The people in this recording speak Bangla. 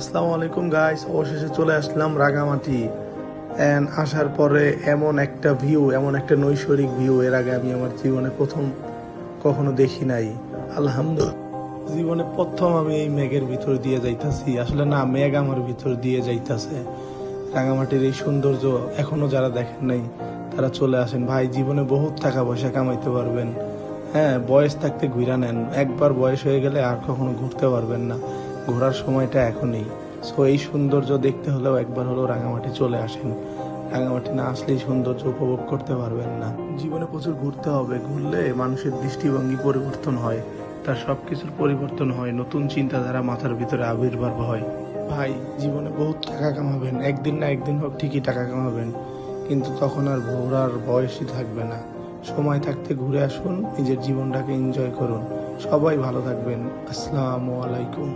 আসসালামু আলাইকুম গাইস, অবশেষে চলে আসলাম রাঙামাটি। এন্ড আসার পরে এমন একটা ভিউ, এমন একটা নৈসর্গিক ভিউ এর আগে আমি আমার জীবনে প্রথম কখনো দেখি নাই। আলহামদুলিল্লাহ, জীবনে প্রথম আমি এই মেঘের ভিতর দিয়ে যাইতাছি। আসলে না, মেঘ আমার ভিতর দিয়ে যাইতাছে। রাঙামাটির এই সৌন্দর্য এখনো যারা দেখেন নাই তারা চলে আসেন ভাই। জীবনে বহুত টাকা পয়সা কামাইতে পারবেন। হ্যাঁ, বয়স থাকতে ঘুরা নেন, একবার বয়স হয়ে গেলে আর কখনো ঘুরতে পারবেন না। ঘোরার সময়টা এখনই। সো এই সৌন্দর্য দেখতে হলেও একবার হলেও রাঙামাটি চলে আসেন। রাঙামাটি না আসলেই সৌন্দর্য উপভোগ করতে পারবেন না। জীবনে প্রচুর ঘুরতে হবে, ঘুরলে মানুষের দৃষ্টিভঙ্গি পরিবর্তন হয়, তার সবকিছুর পরিবর্তন হয়, নতুন চিন্তাধারা মাথার ভিতরে আবির্ভাব হয়। ভাই, জীবনে বহুত টাকা কামাবেন, একদিন না একদিন হোক ঠিকই টাকা কামাবেন, কিন্তু তখন আর ঘোরার বয়সই থাকবে না। সময় থাকতে ঘুরে আসুন, নিজের জীবনটাকে এনজয় করুন। সবাই ভালো থাকবেন। আসসালামু আলাইকুম।